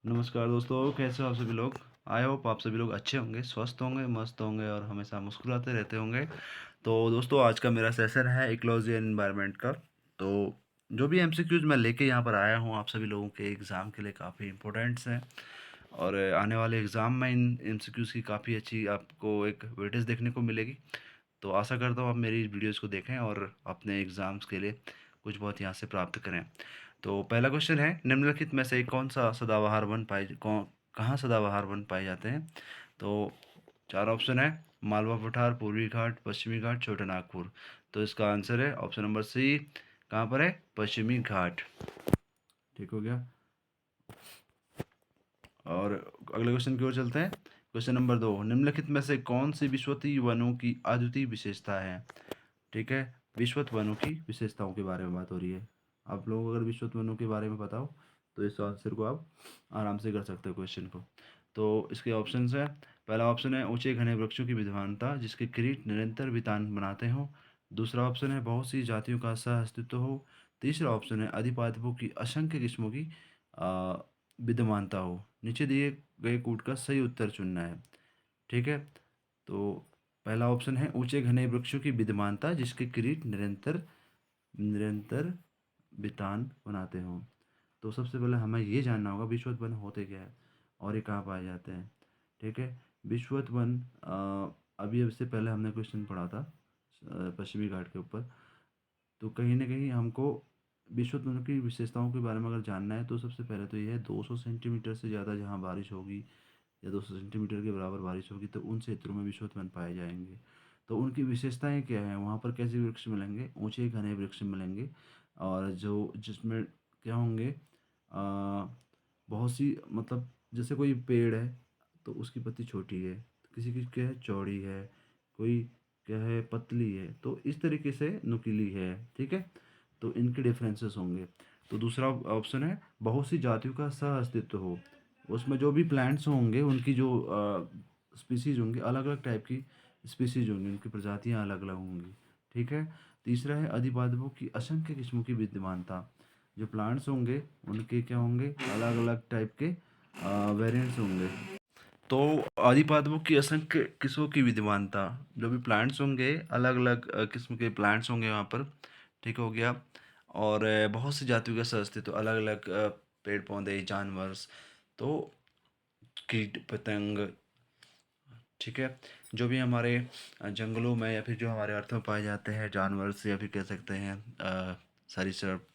नमस्कार दोस्तों, कैसे हो आप सभी लोग। आई होप आप सभी लोग अच्छे होंगे, स्वस्थ होंगे, मस्त होंगे और हमेशा मुस्कुराते रहते होंगे। तो दोस्तों, आज का मेरा सेशन है इकोलॉजी एंड एनवायरनमेंट का। तो जो भी एमसीक्यूज मैं लेके यहाँ पर आया हूँ आप सभी लोगों के एग्ज़ाम के लिए काफ़ी इंपॉर्टेंट्स हैं। और आने वाले एग्ज़ाम में इन एमसीक्यूज की काफ़ी अच्छी आपको एक वेटेज देखने को मिलेगी। तो आशा करता हूँ आप मेरी वीडियोज़ को देखें और अपने एग्ज़ाम्स के लिए कुछ बहुत यहाँ से प्राप्त करें। तो पहला क्वेश्चन है, निम्नलिखित में से कौन सा सदाबहार वन पाए कौन कहाँ सदाबहार वन पाए जाते हैं। तो चार ऑप्शन है, मालवा पठार, पूर्वी घाट, पश्चिमी घाट, छोटा नागपुर। तो इसका आंसर है ऑप्शन नंबर सी, कहाँ पर है, पश्चिमी घाट। ठीक हो गया। और अगले क्वेश्चन की ओर चलते हैं। क्वेश्चन नंबर 2, निम्नलिखित में से कौन सी विश्वतीय वनों की अद्वितीय विशेषता है। ठीक है, विश्वत वनों की विशेषताओं के बारे में बात हो रही है। आप लोग अगर विश्वत वनों के बारे में पता हो तो इस आंसर को आप आराम से कर सकते हो क्वेश्चन को। तो इसके ऑप्शन है, पहला ऑप्शन है ऊंचे घने वृक्षों की विद्वानता जिसके किरीट निरंतर वितान बनाते हो। दूसरा ऑप्शन है बहुत सी जातियों का सह अस्तित्व हो। तीसरा ऑप्शन है अधिपादपों की असंख्य किस्मों की आ, विद्यमानता हो। नीचे दिए गए कूट का सही उत्तर चुनना है। ठीक है। तो पहला ऑप्शन है ऊंचे घने वृक्षों की विद्यमानता जिसके किरीट निरंतर निरंतर वितान बनाते हों। तो सबसे पहले हमें ये जानना होगा विश्वत वन होते क्या है और ये कहाँ पाए जाते हैं। ठीक है। विश्वत वन अभी अब से पहले हमने क्वेश्चन पढ़ा था पश्चिमी घाट के ऊपर। तो कहीं ना कहीं हमको विश्वत वन की विशेषताओं के बारे में अगर जानना है तो सबसे पहले तो ये है 200 सेंटीमीटर से ज़्यादा जहाँ बारिश होगी या 200 सेंटीमीटर के बराबर बारिश होगी तो उन क्षेत्रों में विश्वत वन पाए जाएंगे। तो उनकी विशेषताएं क्या हैं, वहाँ पर कैसे वृक्ष मिलेंगे, ऊंचे घने वृक्ष मिलेंगे। और जो जिसमें क्या होंगे, बहुत सी मतलब जैसे कोई पेड़ है तो उसकी पत्ती छोटी है, किसी की क्या है चौड़ी है, कोई क्या है पतली है, तो इस तरीके से नुकीली है। ठीक है। तो इनके डिफरेंसेस होंगे। तो दूसरा ऑप्शन है बहुत सी जातियों का सह अस्तित्व हो। उसमें जो भी प्लांट्स होंगे उनकी जो स्पीसीज होंगी अलग अलग टाइप की स्पीसीज होंगी, उनकी प्रजातियां अलग अलग होंगी। ठीक है। तीसरा है अधिपादपों की असंख्य किस्मों की विद्यमानता। जो प्लांट्स होंगे उनके क्या होंगे अलग अलग टाइप के वेरिएंट्स होंगे। तो अधिपादपों की असंख्य किस्मों की विद्यमानता, जो भी प्लांट्स होंगे अलग अलग किस्म के प्लांट्स होंगे वहाँ पर। ठीक हो गया। और बहुत सी जातियों का अस्तित्व, अलग अलग पेड़ पौधे जानवर, तो कीट पतंग। ठीक है। जो भी हमारे जंगलों में या फिर जो हमारे अर्थ में पाए जाते हैं जानवर या फिर कह सकते हैं सरीसृप,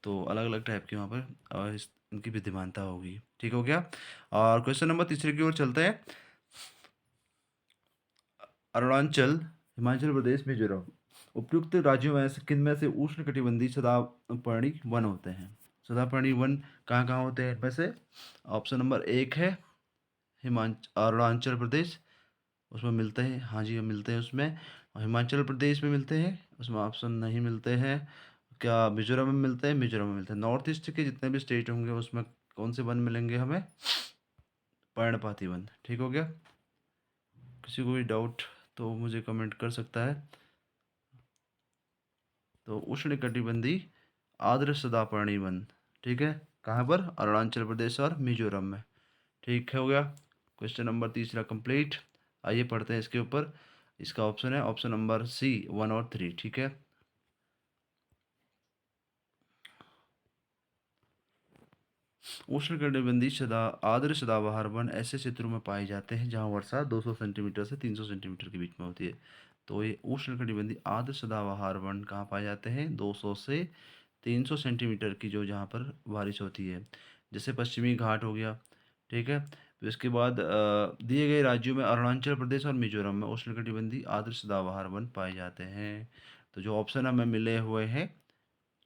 तो अलग अलग टाइप के वहाँ पर इनकी विद्यमानता होगी। ठीक हो गया। और क्वेश्चन नंबर तीसरे की ओर चलते हैं। अरुणाचल, हिमाचल प्रदेश, मिजोरम, उपयुक्त राज्यों में से किन में से उष्णकटिबंधीय सदापर्णी वन होते हैं। सदापर्णी वन कहाँ कहाँ होते हैं इनमें से। ऑप्शन नंबर एक है हिमाचल अरुणाचल प्रदेश, उसमें मिलते हैं, हाँ जी हम मिलते हैं उसमें। और हिमाचल प्रदेश में मिलते हैं, उसमें ऑप्शन नहीं मिलते हैं। क्या मिजोरम में मिलते हैं, मिजोरम में मिलते हैं। नॉर्थ ईस्ट के जितने भी स्टेट होंगे उसमें कौन से वन मिलेंगे हमें, पर्णपाती वन। ठीक हो गया। किसी को भी डाउट तो मुझे कमेंट कर सकता है। तो उष्णकटिबंधीय आर्द्र सदापर्णी वन, ठीक है, कहाँ पर, अरुणाचल प्रदेश और मिजोरम में। ठीक हो गया। क्वेश्चन नंबर तीसरा कंप्लीट। आइए पढ़ते हैं इसके ऊपर। इसका ऑप्शन है ऑप्शन नंबर सी, 1 और 3। ठीक है। उष्णकटिबंधीय आर्द्र सदाबहार वन ऐसे क्षेत्रों में पाए जाते हैं जहां वर्षा 200 सेंटीमीटर से 300 सेंटीमीटर के बीच में होती है। तो ये उष्णकटिबंधीय आर्द्र सदाबहार वन कहाँ पाए जाते हैं, 200 से 300 सेंटीमीटर की जो जहाँ पर बारिश होती है, जैसे पश्चिमी घाट हो गया। ठीक है। फिर इसके बाद दिए गए राज्यों में अरुणाचल प्रदेश और मिजोरम में उष्णकटिबंधीय आर्द्र सदाबहार वन पाए जाते हैं। तो जो ऑप्शन हमें मिले हुए हैं,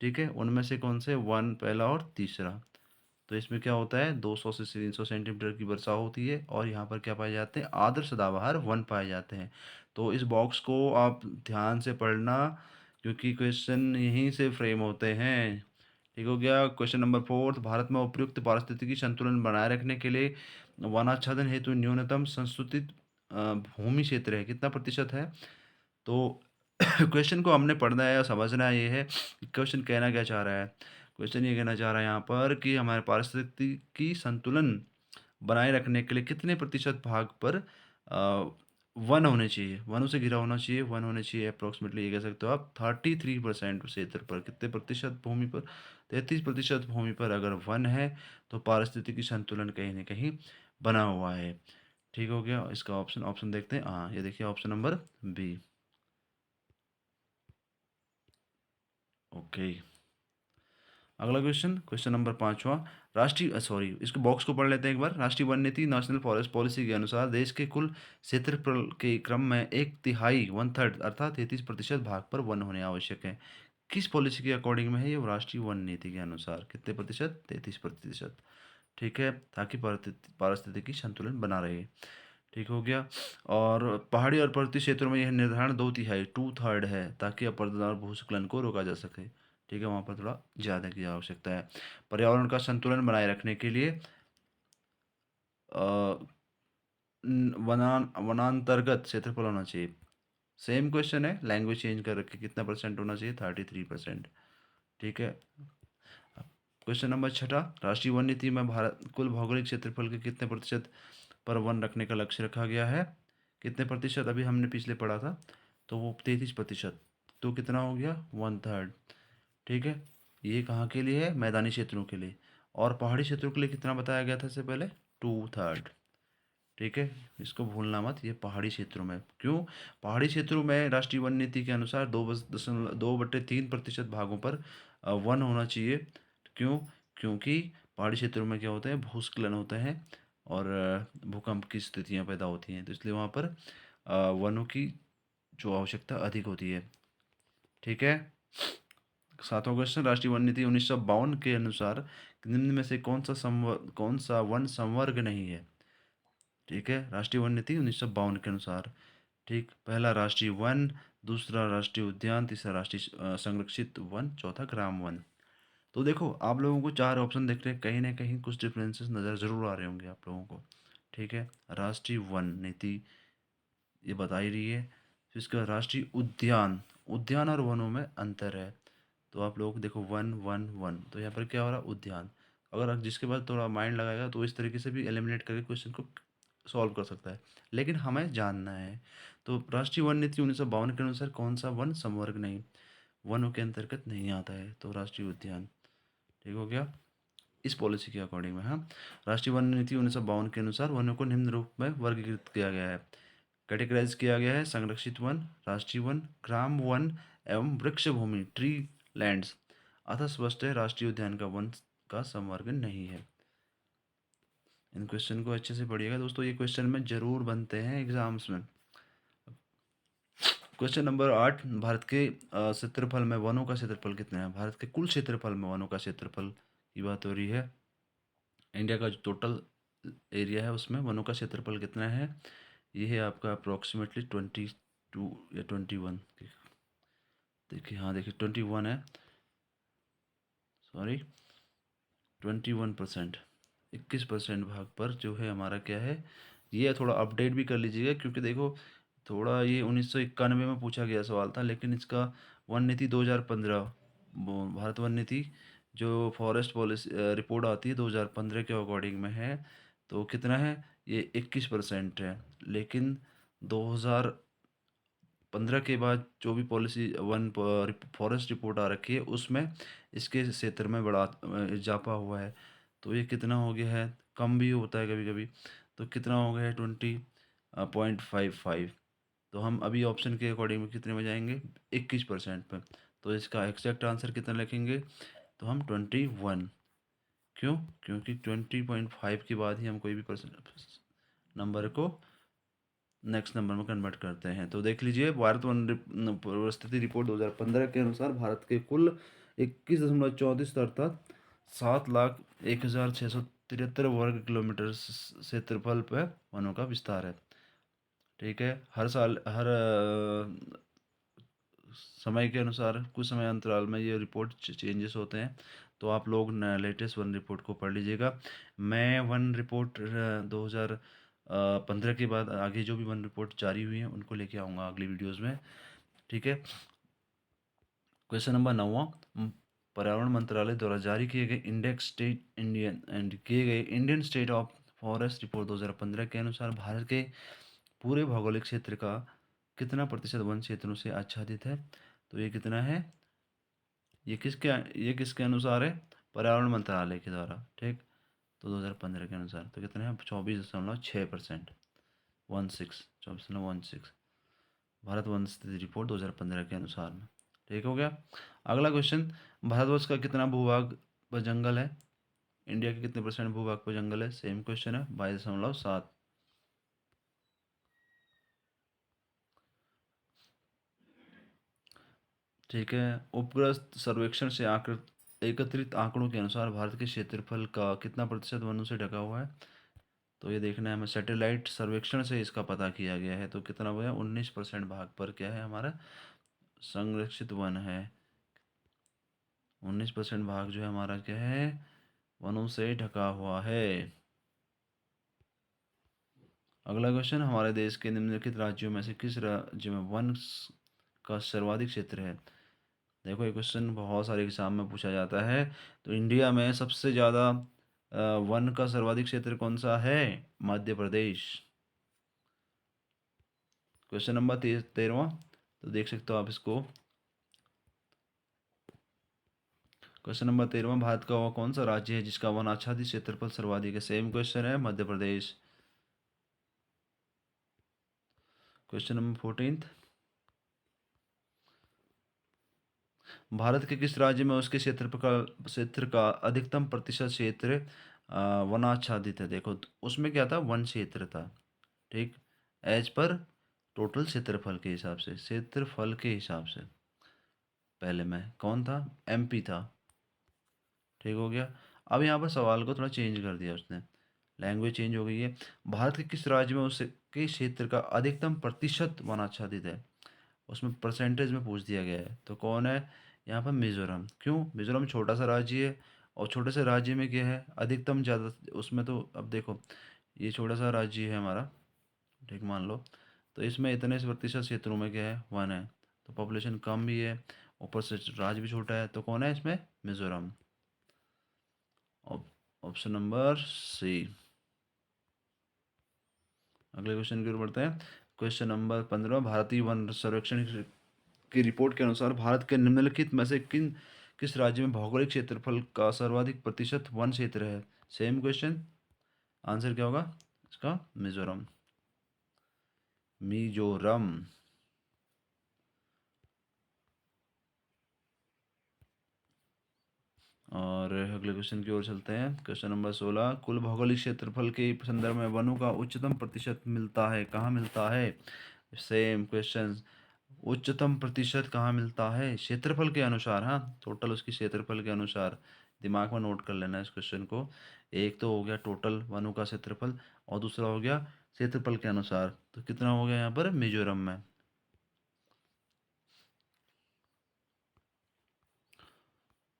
ठीक है, उनमें से कौन से, वन पहला और तीसरा। तो इसमें क्या होता है 200 से 300 सेंटीमीटर की वर्षा होती है और यहाँ पर क्या पाए जाते हैं, आर्द्र सदाबहार वन पाए जाते हैं। तो इस बॉक्स को आप ध्यान से पढ़ना क्योंकि क्वेश्चन यहीं से फ्रेम होते हैं। ठीक हो गया। क्वेश्चन नंबर 4, भारत में उपयुक्त पारिस्थितिकी संतुलन बनाए रखने के लिए वनाच्छादन हेतु न्यूनतम संस्तुतित भूमि क्षेत्र है कितना प्रतिशत है। तो क्वेश्चन को हमने पढ़ना है और समझना ये है कि क्वेश्चन कहना क्या चाह रहा है। क्वेश्चन ये कहना चाह रहा है यहाँ पर कि हमारे पारिस्थितिकी संतुलन बनाए रखने के लिए कितने प्रतिशत भाग पर वन होने चाहिए, वनों से घिरा होना चाहिए, वन होने चाहिए अप्रोक्सीमेटली, ये कह सकते हो आप 33% क्षेत्र पर, कितने प्रतिशत भूमि पर, 33% भूमि पर अगर वन है तो पारिस्थितिकी संतुलन कहीं ना कहीं बना हुआ है। ठीक हो गया। इसका ऑप्शन ऑप्शन देखते हैं। हाँ, ये देखिए ऑप्शन नंबर बी। ओके, अगला क्वेश्चन, क्वेश्चन नंबर 5वां। राष्ट्रीय सॉरी इसको बॉक्स को पढ़ लेते हैं एक बार। राष्ट्रीय वन नीति नेशनल फॉरेस्ट पॉलिसी के अनुसार देश के कुल क्षेत्रफल के क्रम में एक तिहाई, वन थर्ड अर्थात 33% भाग पर वन होने आवश्यक है। किस पॉलिसी के अकॉर्डिंग में है ये? राष्ट्रीय वन नीति के अनुसार कितने प्रतिशत? 33%। ठीक है, ताकि पारिस्थितिकी संतुलन बना रहे। ठीक हो गया। और पहाड़ी और पर्वतीय क्षेत्रों में यह निर्धारण 2/3 टू थर्ड है, ताकि अपरदन और भूस्खलन को रोका जा सके। ठीक है, वहाँ पर थोड़ा ज़्यादा की आवश्यकता है। पर्यावरण का संतुलन बनाए रखने के लिए वनांतर्गत क्षेत्रफल होना चाहिए। सेम क्वेश्चन है, लैंग्वेज चेंज कर रखी, कितना परसेंट होना चाहिए? 33%। ठीक है। क्वेश्चन नंबर 6, राष्ट्रीय वन नीति में भारत कुल भौगोलिक क्षेत्रफल के कितने प्रतिशत पर वन रखने का लक्ष्य रखा गया है? कितने प्रतिशत? अभी हमने पिछले पढ़ा था, तो वो 33%। तो कितना हो गया? One third. ठीक है, ये कहाँ के लिए है? मैदानी क्षेत्रों के लिए। और पहाड़ी क्षेत्रों के लिए कितना बताया गया था इससे पहले? To third. ठीक है, इसको भूलना मत, ये पहाड़ी क्षेत्रों में। क्यों? पहाड़ी क्षेत्रों में राष्ट्रीय वन नीति के अनुसार 2.3% भागों पर वन होना चाहिए। क्यों? क्योंकि पहाड़ी क्षेत्रों में क्या होता है? भूस्खलन होते हैं और भूकंप की स्थितियाँ पैदा होती हैं, तो इसलिए वहाँ पर वनों की जो आवश्यकता अधिक होती है। ठीक है। 7वां क्वेश्चन, राष्ट्रीय वन नीति 1952 के अनुसार निम्न में से कौन सा वन संवर्ग नहीं है? ठीक है, राष्ट्रीय वन नीति 1952 के अनुसार। ठीक, पहला राष्ट्रीय वन, दूसरा राष्ट्रीय उद्यान, तीसरा राष्ट्रीय संरक्षित वन, चौथा ग्राम वन। तो देखो, आप लोगों को 4 ऑप्शन दिख रहे हैं, कहीं ना कहीं कुछ डिफरेंसेस नज़र जरूर आ रहे होंगे आप लोगों को। ठीक है, राष्ट्रीय वन नीति ये बता ही रही है। फिर इसका राष्ट्रीय उद्यान, उद्यान और वनों में अंतर है। तो आप लोग देखो, वन वन वन, तो यहाँ पर क्या हो रहा है? उद्यान। अगर आप जिसके बाद थोड़ा माइंड लगाएगा तो इस तरीके से भी एलिमिनेट करके क्वेश्चन को सॉल्व कर सकता है, लेकिन हमें जानना है। तो राष्ट्रीय वन नीति 1952 के अनुसार कौन सा वन संवर्ग नहीं, वनों के अंतर्गत नहीं आता है? तो राष्ट्रीय उद्यान। ठीक हो गया, इस पॉलिसी के अकॉर्डिंग में। हाँ, राष्ट्रीय वन नीति 1952 के अनुसार वनों को निम्न रूप में वर्गीकृत किया गया है, कैटेगराइज किया गया है: संरक्षित वन, राष्ट्रीय वन, ग्राम वन एवं वृक्ष भूमि, ट्री लैंड्स। अतः स्पष्ट है राष्ट्रीय उद्यान का वन का संवर्ग नहीं है। इन क्वेश्चन को अच्छे से पढ़िएगा दोस्तों, ये क्वेश्चन में जरूर बनते हैं एग्जाम्स में। क्वेश्चन नंबर 8, भारत के क्षेत्रफल में वनों का क्षेत्रफल कितना है? भारत के कुल क्षेत्रफल में वनों का क्षेत्रफल की बात हो रही है। इंडिया का जो टोटल एरिया है उसमें वनों का क्षेत्रफल कितना है? ये है आपका अप्रोक्सीमेटली 22 या 21। देखिए, हाँ देखिए 21 है, सॉरी 21%। 21% भाग पर जो है हमारा क्या है? ये थोड़ा अपडेट भी कर लीजिएगा, क्योंकि देखो थोड़ा ये 1991 में पूछा गया सवाल था, लेकिन इसका वन नीति 2015, भारत वन नीति जो फॉरेस्ट पॉलिसी रिपोर्ट आती है 2015 के अकॉर्डिंग में है, तो कितना है? ये 21% है। लेकिन 2015 के बाद जो भी पॉलिसी वन फॉरेस्ट रिपोर्ट आ रखी है उसमें इसके क्षेत्र में बड़ा इजाफा हुआ है। तो ये कितना हो गया है? कम भी होता है कभी कभी। तो कितना हो गया है? 20.55। तो हम अभी ऑप्शन के अकॉर्डिंग में कितने में जाएंगे? 21% पे। तो इसका एग्जैक्ट आंसर कितना लिखेंगे? तो हम 21। क्यों? क्योंकि 20.5 के बाद ही हम कोई भी परसेंट नंबर को नेक्स्ट नंबर में कन्वर्ट करते हैं। तो देख लीजिए, भारत वन परिस्थिति रिपोर्ट 2015 के अनुसार भारत के कुल 21.34 अर्थात 7,01,673 वर्ग किलोमीटर क्षेत्रफल पर वनों का विस्तार है। ठीक है, हर साल हर समय के अनुसार कुछ समय अंतराल में ये रिपोर्ट चेंजेस होते हैं। तो आप लोग लेटेस्ट वन रिपोर्ट को पढ़ लीजिएगा। मैं वन रिपोर्ट 2015 के बाद आगे जो भी वन रिपोर्ट जारी हुई हैं उनको लेके आऊँगा अगली वीडियोज़ में। ठीक है। क्वेश्चन नंबर 9, पर्यावरण मंत्रालय द्वारा जारी किए गए Indian state of forest report 2015 के अनुसार भारत के पूरे भौगोलिक क्षेत्र का कितना प्रतिशत वन क्षेत्रों से आच्छादित है? तो ये कितना है? ये किसके अनुसार है? पर्यावरण मंत्रालय के द्वारा, ठीक। तो 2015 के अनुसार तो कितने हैं? 24.6%, 24.16 भारत वन स्थिति रिपोर्ट 2015 के अनुसार में, ठीक हो गया। अगला क्वेश्चन, भारतवर्ष का कितना भूभाग पर जंगल है? इंडिया के कितने % भूभाग पर जंगल है? सेम क्वेश्चन है, 22.7। ठीक है। उपग्रह सर्वेक्षण से एकत्रित आंकड़ों के अनुसार भारत के क्षेत्रफल का कितना प्रतिशत वनों से ढका हुआ है? तो ये देखना है हमें, सैटेलाइट सर्वेक्षण से इसका पता किया गया है। तो कितना हुआ है? 19% भाग पर क्या है हमारा? संरक्षित वन है। 19% भाग जो है हमारा क्या है? वनों से ढका हुआ है। अगला क्वेश्चन, हमारे देश के निम्नलिखित राज्यों में से किस राज्य में वन का सर्वाधिक क्षेत्र है? देखो ये क्वेश्चन बहुत सारे एग्जाम में पूछा जाता है। तो इंडिया में सबसे ज़्यादा वन का सर्वाधिक क्षेत्र कौन सा है? मध्य प्रदेश। क्वेश्चन नंबर 13वां, तो देख सकते हो आप इसको। क्वेश्चन नंबर 13वां, भारत का वह कौन सा राज्य है जिसका वन आच्छादित क्षेत्रफल सर्वाधिक है? सेम क्वेश्चन है, मध्य प्रदेश। क्वेश्चन नंबर 14, भारत के किस राज्य में उसके क्षेत्र का अधिकतम प्रतिशत क्षेत्र वनाच्छादित है? देखो उसमें क्या था? वन क्षेत्र था, ठीक। एज पर टोटल क्षेत्रफल के हिसाब से, क्षेत्रफल के हिसाब से पहले में कौन था? एमपी था, ठीक हो गया। अब यहाँ पर सवाल को थोड़ा चेंज कर दिया उसने, लैंग्वेज चेंज हो गई है। भारत के किस राज्य में उसके क्षेत्र का अधिकतम प्रतिशत वनाच्छादित है? उसमें परसेंटेज में पूछ दिया गया है। तो कौन है यहाँ पर? मिजोरम। क्यों? मिजोरम छोटा सा राज्य है, और छोटे से राज्य में क्या है? अधिकतम ज़्यादा उसमें। तो अब देखो ये छोटा सा राज्य है हमारा, ठीक मान लो। तो इसमें इतने से प्रतिशत क्षेत्रों में क्या है? वन है। तो पॉपुलेशन कम भी है, ऊपर से राज्य भी छोटा है। तो कौन है इसमें? मिजोरम। Option number C. अगले क्वेश्चन की ओर बढ़ते हैं। क्वेश्चन नंबर 15, भारतीय वन सर्वेक्षण की रिपोर्ट के अनुसार भारत के निम्नलिखित में से किस राज्य में भौगोलिक क्षेत्रफल का सर्वाधिक प्रतिशत वन क्षेत्र है? सेम क्वेश्चन, आंसर क्या होगा इसका? मिजोरम। मिजोरम। और अगले क्वेश्चन की ओर चलते हैं। क्वेश्चन नंबर 16, कुल भौगोलिक क्षेत्रफल के संदर्भ में वनों का उच्चतम प्रतिशत मिलता है, कहाँ मिलता है? सेम क्वेश्चन, उच्चतम प्रतिशत कहाँ मिलता है? क्षेत्रफल के अनुसार, हाँ, टोटल उसकी क्षेत्रफल के अनुसार। दिमाग में नोट कर लेना इस क्वेश्चन को। एक तो हो गया टोटल वनों का क्षेत्रफल, और दूसरा हो गया क्षेत्रफल के अनुसार। तो कितना हो गया यहाँ पर? मिजोरम में।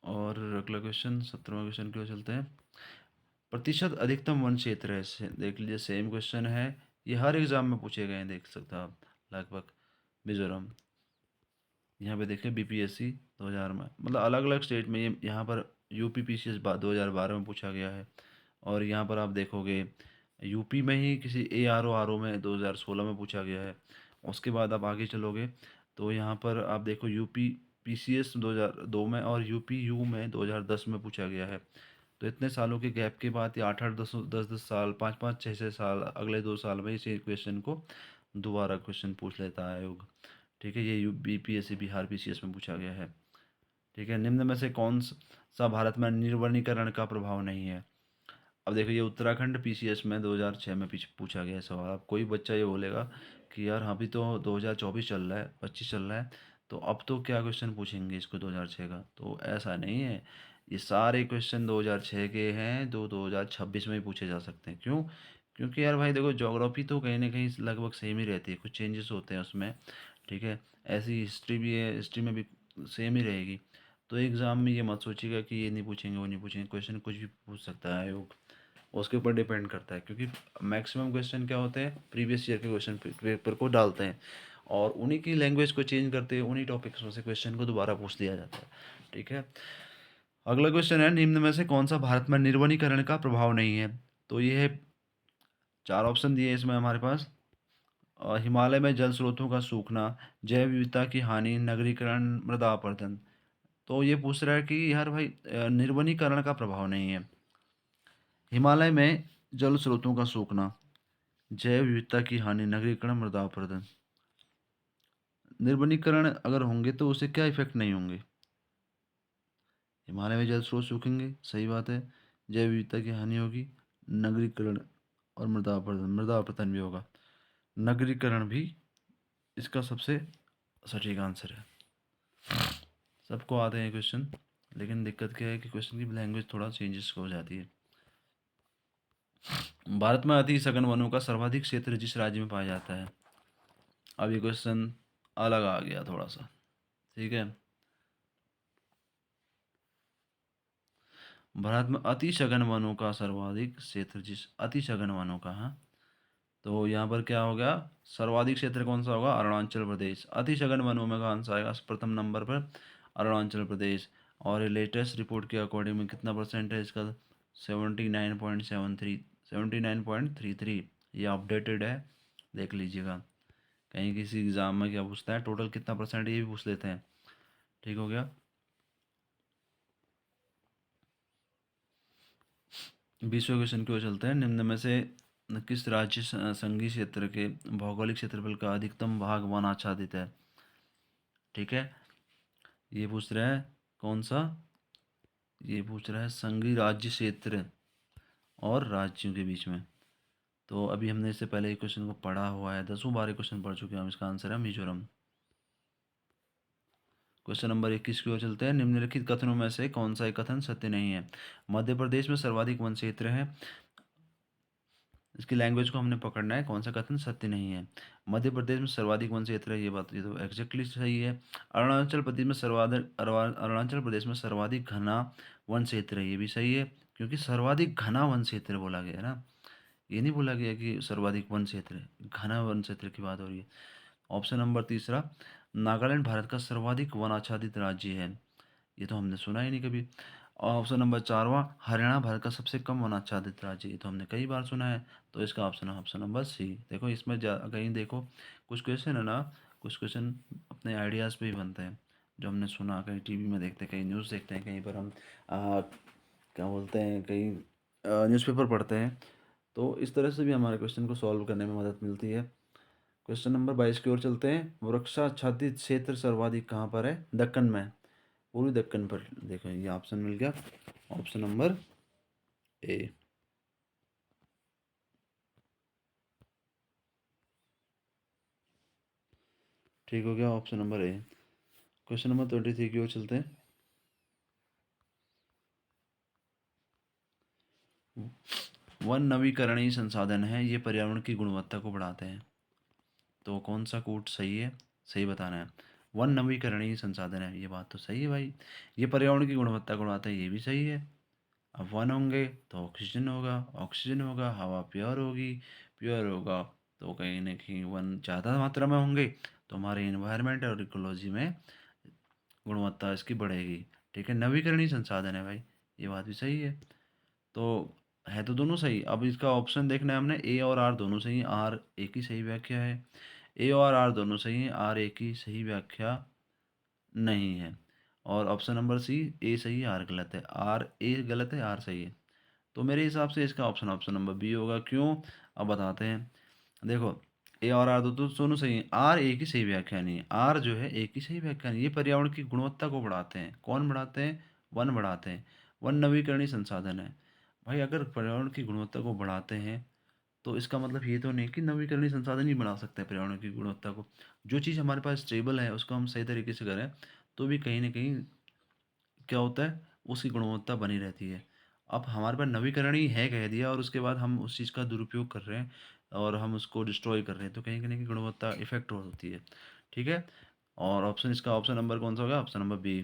और अगला क्वेश्चन 17वां क्वेश्चन की ओर चलते हैं। प्रतिशत अधिकतम वन क्षेत्र है, देख लीजिए सेम क्वेश्चन है, ये हर एग्जाम में पूछे गए हैं, देख सकते हो आप लगभग। मिजोरम, यहाँ पे देखिए बीपीएससी 2000 में, मतलब अलग अलग स्टेट में, ये यहाँ पर यूपी पीसीएस 2012 में पूछा गया है। और यहाँ पर आप देखोगे यूपी में ही किसी आर ओ में 2016 में पूछा गया है। उसके बाद आप आगे चलोगे तो यहाँ पर आप देखो यूपी पीसीएस 2002 में, और यूपी यू में 2010 में पूछा गया है। तो इतने सालों के गैप के बाद, या 8-8 10-10 साल, 5-5 6-6 साल, अगले 2 साल में इसी क्वेश्चन को दोबारा क्वेश्चन पूछ लेता है आयोग, ठीक है। ये यू बीपीएससी बिहार पीसीएस में पूछा गया है, ठीक है। निम्न में से कौन सा भारत में निर्वनीकरण का प्रभाव नहीं है? अब देखो ये उत्तराखंड पीसीएस में 2006 में पूछा गया है सवाल। अब कोई बच्चा ये बोलेगा कि यार अभी तो 2024 चल रहा है, 25 चल रहा है, तो अब तो क्या क्वेश्चन पूछेंगे इसको 2006 का? तो ऐसा नहीं है, ये सारे क्वेश्चन 2006 के हैं, 2026 में भी पूछे जा सकते हैं। क्यों? क्योंकि यार भाई देखो, ज्योग्राफी तो कहीं ना कहीं लगभग सेम ही रहती है, कुछ चेंजेस होते हैं उसमें, ठीक है। ऐसी हिस्ट्री भी है, हिस्ट्री में भी सेम ही रहेगी। तो एग्ज़ाम में ये मत सोचिएगा कि ये नहीं पूछेंगे वो नहीं पूछेंगे, क्वेश्चन कुछ भी पूछ सकता है आयोग, उसके ऊपर डिपेंड करता है। क्योंकि मैक्सिमम क्वेश्चन क्या होते हैं? प्रीवियस ईयर के क्वेश्चन पेपर को डालते हैं, और उन्हीं की लैंग्वेज को चेंज करते हैं, उन्हीं टॉपिक्स में से क्वेश्चन को दोबारा पूछ लिया जाता है, ठीक है। अगला क्वेश्चन है, निम्न में से कौन सा भारत में निर्वनीकरण का प्रभाव नहीं है? तो ये है, 4 ऑप्शन दिए इसमें हमारे पास। हिमालय में जल स्रोतों का सूखना, जैव विविधता की हानि, नगरीकरण, मृदा अपरदन। तो ये पूछ रहा है कि यार भाई निर्वनीकरण का प्रभाव नहीं है। हिमालय में जल स्रोतों का सूखना, जैव विविधता की हानि, नगरीकरण, मृदा अपरदन। निर्वनीकरण अगर होंगे तो उससे क्या इफेक्ट नहीं होंगे? हिमालय में जल स्रोत सूखेंगे, सही बात है। जैव विविधता की हानि होगी, नगरीकरण और मृदा अपरदन, मृदा अपरदन भी होगा। नगरीकरण भी इसका सबसे सटीक आंसर है। सबको आते हैं क्वेश्चन, लेकिन दिक्कत क्या है कि क्वेश्चन की लैंग्वेज थोड़ा चेंजेस हो जाती है। भारत में अति सघन वनों का सर्वाधिक क्षेत्र जिस राज्य में पाया जाता है? अब ये क्वेश्चन अलग आ गया थोड़ा सा, ठीक है। भारत में अति सघन वनों का सर्वाधिक क्षेत्र जिस, अति सघन वनों का, हाँ, तो यहाँ पर क्या हो गया, सर्वाधिक क्षेत्र कौन सा होगा? अरुणाचल प्रदेश। अति सघन वनों में कौन सा आएगा प्रथम नंबर पर? अरुणाचल प्रदेश। और लेटेस्ट रिपोर्ट के अकॉर्डिंग में कितना परसेंट है इसका? 79.73, 79.33। ये अपडेटेड है, देख लीजिएगा। कहीं किसी एग्जाम में क्या पूछता है, टोटल कितना परसेंट, ये भी पूछ लेते हैं। ठीक हो गया। 20वें क्वेश्चन की ओर चलते हैं। निम्न में से किस राज्य संघीय क्षेत्र के भौगोलिक क्षेत्रफल का अधिकतम भाग वन आच्छादित है? ठीक है, ये पूछ रहा है कौन सा, ये पूछ रहा है संघीय राज्य क्षेत्र और राज्यों के बीच में। तो अभी हमने इससे पहले एक क्वेश्चन को पढ़ा हुआ है, 10 बार क्वेश्चन पढ़ चुके हैं हम। इसका आंसर है मिजोरम। क्वेश्चन नंबर 21 की ओर चलते हैं। निम्नलिखित कथनों में से कौन सा एक कथन सत्य नहीं है? मध्य प्रदेश में सर्वाधिक वन क्षेत्र है। इसकी लैंग्वेज को हमने पकड़ना है, कौन सा कथन सत्य नहीं है। मध्य प्रदेश में सर्वाधिक वन क्षेत्र है, ये बात, ये तो एग्जैक्टली सही है। अरुणाचल प्रदेश में सर्वाधिक घना वन क्षेत्र है, ये भी सही है, क्योंकि सर्वाधिक घना वन क्षेत्र बोला गया है ना, ये नहीं बोला गया कि सर्वाधिक वन क्षेत्र है, घना वन क्षेत्र की बात हो रही है। ऑप्शन नंबर तीसरा, नागालैंड भारत का सर्वाधिक वन आच्छादित राज्य है, ये तो हमने सुना ही नहीं कभी। ऑप्शन नंबर चारवा, हरियाणा भारत का सबसे कम वन आच्छादित राज्य, ये तो हमने कई बार सुना है। तो इसका ऑप्शन है ऑप्शन नंबर सी। देखो इसमें कहीं देखो, कुछ क्वेश्चन है ना, कुछ क्वेश्चन अपने आइडियाज़ पे ही बनते हैं, जो हमने सुना, कहीं टीवी में देखते हैं, कहीं न्यूज़ देखते हैं, कहीं पर हम क्या बोलते हैं, कहीं न्यूज़पेपर पढ़ते हैं। तो इस तरह से भी हमारे क्वेश्चन को सॉल्व करने में मदद मिलती है। क्वेश्चन नंबर 22 की ओर चलते हैं। वृक्षाच्छादित क्षेत्र सर्वाधिक कहाँ पर है? दक्कन में, पूरी दक्कन पर। देखो ये ऑप्शन मिल गया, ऑप्शन नंबर ए। ठीक हो गया, option number A. Question number 23 की ओर चलते हैं। वन नवीकरणीय संसाधन है, ये पर्यावरण की गुणवत्ता को बढ़ाते हैं। तो कौन सा कोट सही है? सही बताना है। वन नवीकरणीय संसाधन है, ये बात तो सही है भाई। ये पर्यावरण की गुणवत्ता को बढ़ाता है, ये भी सही है। अब वन होंगे तो ऑक्सीजन होगा, ऑक्सीजन होगा, हवा प्योर होगी, प्योर होगा तो कहीं ना कहीं वन ज़्यादा मात्रा में होंगे, तो हमारे इन्वायरमेंट और इकोलॉजी में गुणवत्ता इसकी बढ़ेगी। ठीक है, नवीकरणीय संसाधन है भाई, ये बात भी सही है। तो है तो दोनों सही। अब इसका ऑप्शन देखना है हमने, ए और आर दोनों सही हैं, आर एक ही सही व्याख्या है। ए और आर दोनों सही हैं, आर एक ही सही व्याख्या नहीं है। और ऑप्शन नंबर सी, ए सही है आर गलत है, आर ए गलत है आर सही है। तो मेरे हिसाब से इसका ऑप्शन ऑप्शन नंबर बी होगा। क्यों, अब बताते हैं। देखो ए और आर तो दोनों सही है, आर एक ही सही व्याख्या नहीं है, आर जो है एक ही सही व्याख्या नहीं। ये पर्यावरण की गुणवत्ता को बढ़ाते हैं, कौन बढ़ाते हैं? वन बढ़ाते हैं। वन नवीकरणीय संसाधन है भाई। अगर पर्यावरण की गुणवत्ता को बढ़ाते हैं तो इसका मतलब ये तो नहीं कि नवीकरणीय संसाधन ही बना सकते हैं पर्यावरण की गुणवत्ता को। जो चीज़ हमारे पास स्टेबल है उसको हम सही तरीके से करें तो भी कहीं ना कहीं क्या होता है, उसकी गुणवत्ता बनी रहती है। अब हमारे पास नवीकरणीय है कह दिया और उसके बाद हम उस चीज़ का दुरुपयोग कर रहे हैं और हम उसको डिस्ट्रॉय कर रहे हैं, तो कहीं ना कहीं गुणवत्ता इफेक्ट होती है। ठीक है, और ऑप्शन, इसका ऑप्शन नंबर कौन सा होगा? Option number B.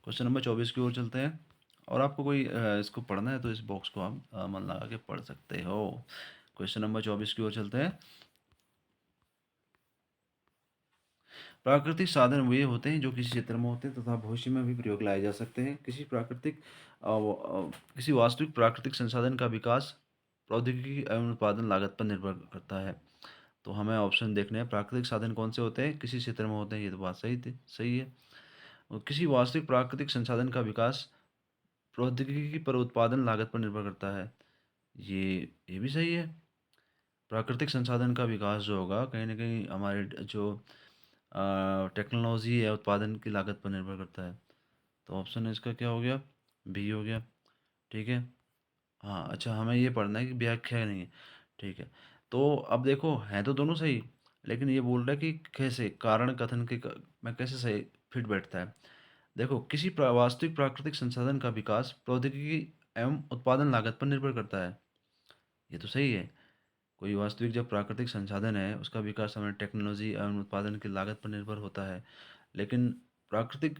Question number 24 की ओर चलते हैं। और आपको कोई इसको पढ़ना है तो इस बॉक्स को आप मन लगा के पढ़ सकते हो। क्वेश्चन नंबर 24 की ओर चलते हैं। प्राकृतिक साधन वे होते हैं जो किसी क्षेत्र में होते हैं तथा भविष्य में भी प्रयोग लाए जा सकते हैं। किसी वास्तविक प्राकृतिक संसाधन का विकास प्रौद्योगिकी एवं उत्पादन लागत पर निर्भर करता है। तो हमें ऑप्शन देखने हैं, प्राकृतिक साधन कौन से होते हैं, किसी क्षेत्र में होते हैं, ये तो बात सही है। और किसी वास्तविक प्राकृतिक संसाधन का विकास प्रौद्योगिकी पर उत्पादन लागत पर निर्भर करता है, ये भी सही है। प्राकृतिक संसाधन का विकास जो होगा कहीं न कहीं हमारे जो टेक्नोलॉजी है उत्पादन की लागत पर निर्भर करता है। तो ऑप्शन इसका क्या हो गया, बी हो गया। ठीक है। हाँ, अच्छा हमें ये पढ़ना है कि व्याख्या नहीं है। ठीक है। तो अब देखो हैं तो दोनों सही, लेकिन ये बोल रहा है कि कैसे कारण कथन के में कैसे सही फिट बैठता है। देखो किसी वास्तविक प्राकृतिक संसाधन का विकास प्रौद्योगिकी एवं उत्पादन लागत पर निर्भर करता है, ये तो सही है। कोई वास्तविक जब प्राकृतिक संसाधन है उसका विकास हमारे टेक्नोलॉजी एवं उत्पादन की लागत पर निर्भर होता है। लेकिन प्राकृतिक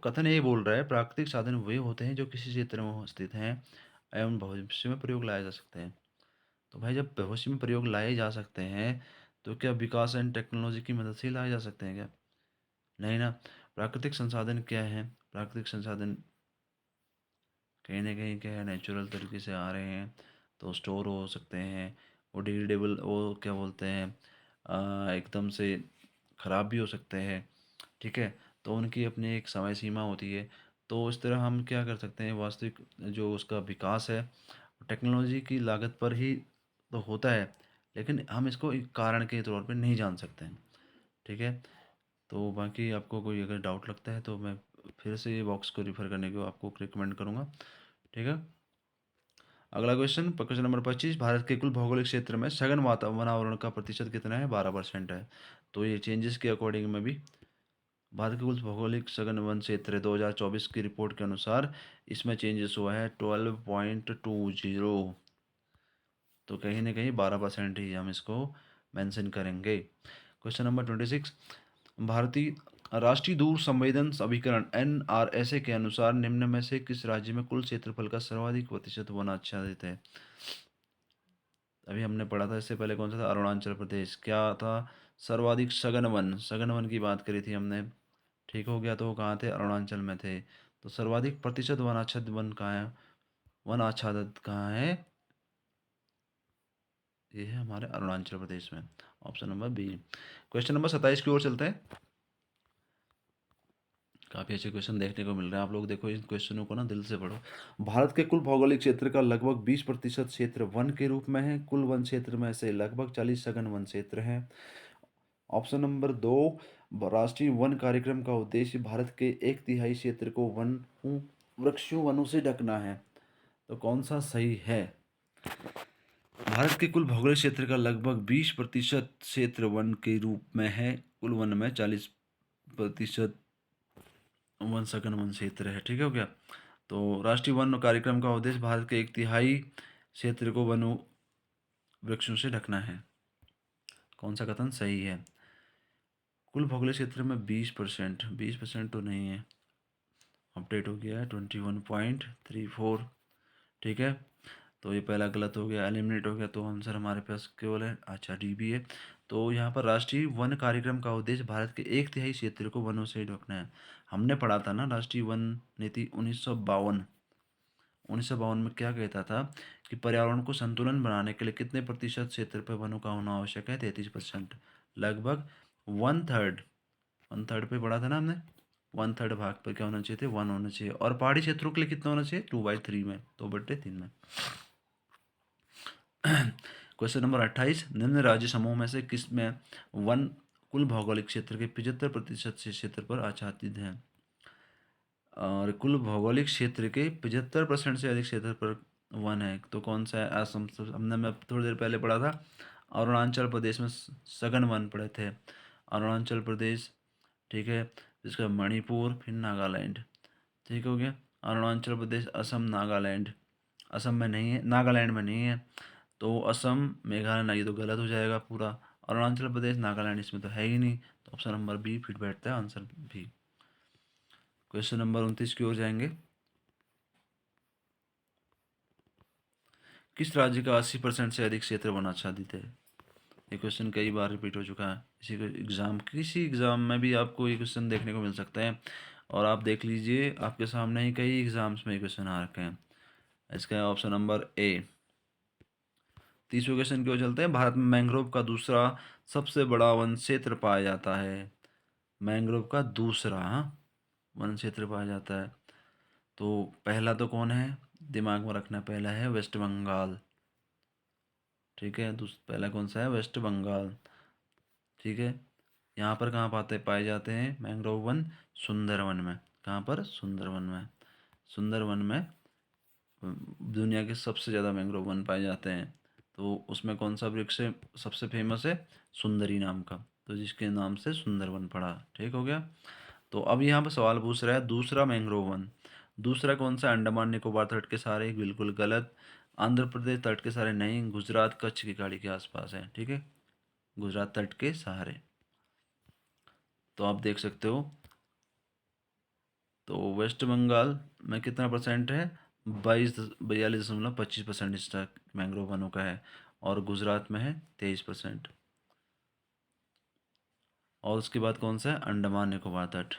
कथन ये बोल रहा है प्राकृतिक साधन वे होते हैं जो किसी क्षेत्र में स्थित हैं एवं भविष्य में प्रयोग लाए जा सकते हैं। तो भाई जब भविष्य में प्रयोग लाए जा सकते हैं तो क्या विकास एंड टेक्नोलॉजी की मदद से ही लाए जा सकते हैं क्या? नहीं ना। प्राकृतिक संसाधन क्या है? प्राकृतिक संसाधन कहीं न कहीं क्या है नेचुरल तरीके से आ रहे हैं, तो स्टोर हो सकते हैं। वो डिग्रेडेबल वो क्या बोलते हैं एकदम से ख़राब भी हो सकते हैं। ठीक है? तो उनकी अपनी एक समय सीमा होती है। तो इस तरह हम क्या कर सकते हैं वास्तविक जो उसका विकास है, टेक्नोलॉजी की लागत पर ही तो होता है, लेकिन हम इसको एक कारण के तौर पे नहीं जान सकते हैं। ठीक है? तो बाकी आपको कोई अगर डाउट लगता है तो मैं फिर से ये बॉक्स को रेफ़र करने को आपको रिकमेंड करूँगा। ठीक है? अगला क्वेश्चन नंबर 25, भारत के कुल भौगोलिक क्षेत्र में सघन वनावरण का प्रतिशत कितना है? 12% है। तो ये चेंजेस के अकॉर्डिंग में भी भारत के कुल भौगोलिक सघन वन क्षेत्र 2024 की रिपोर्ट के अनुसार इसमें चेंजेस हुआ है 12.20। तो कहीं ना कहीं 12% ही हम इसको मेंशन करेंगे। क्वेश्चन नंबर 26, भारतीय राष्ट्रीय दूर संवेदन अभिकरण NRSA के अनुसार निम्न में से किस राज्य में कुल क्षेत्रफल का सर्वाधिक प्रतिशत वन आच्छादित है? अभी हमने पढ़ा था इससे पहले कौन सा था, अरुणाचल प्रदेश। क्या था? सर्वाधिक सघन वन की बात करी थी हमने। ठीक हो गया, तो वो कहाँ थे? अरुणाचल में थे। तो सर्वाधिक प्रतिशत वन आच्छादित वन कहाँ है? वन आच्छादित कहाँ है? ये है हमारे अरुणाचल प्रदेश में। Option number B. Question number 27 की ओर चलते हैं। काफ़ी अच्छे क्वेश्चन देखने को मिल रहे हैं। आप लोग देखो इन क्वेश्चनों को ना दिल से पढ़ो। भारत के कुल भौगोलिक क्षेत्र का लगभग 20% क्षेत्र वन के रूप में है। कुल वन क्षेत्र में से लगभग 40 सघन वन क्षेत्र हैं। ऑप्शन नंबर 2, राष्ट्रीय वन कार्यक्रम का उद्देश्य भारत के 1/3 क्षेत्र को वनों से ढकना है। तो कौन सा सही है? भारत के कुल भौगोलिक क्षेत्र का लगभग 20% क्षेत्र वन के रूप में है। कुल वन में 40% वन सघन वन क्षेत्र है। ठीक है हो गया। तो राष्ट्रीय वन कार्यक्रम का उद्देश्य भारत के 1/3 क्षेत्र को वनों वृक्षों से ढकना है। कौन सा कथन सही है? कुल भौगोलिक क्षेत्र में 20% तो नहीं है, अपडेट हो गया है 21.34। ठीक है। तो ये पहला गलत हो गया, एलिमिनेट हो गया। तो आंसर हमारे पास केवल है अच्छा डी बी है। तो यहाँ पर राष्ट्रीय वन कार्यक्रम का उद्देश्य भारत के 1/3 क्षेत्र को वनों से ढकना है। हमने पढ़ा था ना राष्ट्रीय वन नीति 1952 में क्या कहता था कि पर्यावरण को संतुलन बनाने के लिए कितने प्रतिशत क्षेत्र पर वनों का होना आवश्यक है? 33%। लगभग वन थर्ड, वन थर्ड पे पढ़ा था ना हमने। वन थर्ड भाग पर क्या होना चाहिए थे? वन होना चाहिए। और पहाड़ी क्षेत्रों के लिए कितना होना चाहिए? 2/3 में, 2/3 में। क्वेश्चन नंबर 28, निम्न राज्य समूह में से किस में वन कुल भौगोलिक क्षेत्र के 75% से क्षेत्र पर आच्छादित है? और कुल भौगोलिक क्षेत्र के 75% से अधिक क्षेत्र पर वन है, तो कौन सा है? असम। हमने मैं थोड़ी देर पहले पढ़ा था अरुणाचल प्रदेश में सघन वन पढ़े थे। अरुणाचल प्रदेश, ठीक है, इसका मणिपुर, फिर नागालैंड। ठीक हो गया। अरुणाचल प्रदेश, असम, नागालैंड। असम में नहीं है, नागालैंड में नहीं है। तो असम, मेघालय नहीं, ये तो गलत हो जाएगा पूरा। अरुणाचल प्रदेश, नागालैंड इसमें तो है ही नहीं। तो ऑप्शन नंबर बी फिट बैठता है, आंसर बी। क्वेश्चन नंबर 29 की ओर जाएंगे। किस राज्य का 80% से अधिक क्षेत्र वन आच्छादित है? ये क्वेश्चन कई बार रिपीट हो चुका है। इसी को किसी एग्ज़ाम में भी आपको ये क्वेश्चन देखने को मिल सकता है, और आप देख लीजिए आपके सामने ही कई एग्ज़ाम्स में ये क्वेश्चन आ रखे हैं। इसका ऑप्शन नंबर ए। 30वें क्वेश्चन की ओर चलते हैं। भारत में मैंग्रोव का दूसरा सबसे बड़ा वन क्षेत्र पाया जाता है। मैंग्रोव का दूसरा वन क्षेत्र पाया जाता है। तो पहला तो कौन है, दिमाग में रखना, पहला है वेस्ट बंगाल। ठीक है, पहला कौन सा है, वेस्ट बंगाल। ठीक है, यहाँ पर कहाँ पाए जाते हैं मैंग्रोव वन, सुंदरवन में। कहाँ पर, सुंदरवन में। सुंदरवन में दुनिया के सबसे ज़्यादा मैंग्रोव वन पाए जाते हैं। तो उसमें कौन सा वृक्ष सबसे फेमस है, सुंदरी नाम का, तो जिसके नाम से सुंदरवन पड़ा। ठीक हो गया। तो अब यहाँ पर सवाल पूछ रहा है दूसरा मैंग्रोव वन, दूसरा कौन सा, अंडमान निकोबार तट के सारे, बिल्कुल गलत। आंध्र प्रदेश तट के सारे नहीं, गुजरात कच्छ की खाड़ी के आसपास है। ठीक है, गुजरात तट के सहारे। तो आप देख सकते हो, तो वेस्ट बंगाल में कितना परसेंट है, 42.25% इसका मैंग्रोव वनों का है, और गुजरात में है 23%। और उसके बाद कौन सा है, अंडमान निकोबार तट।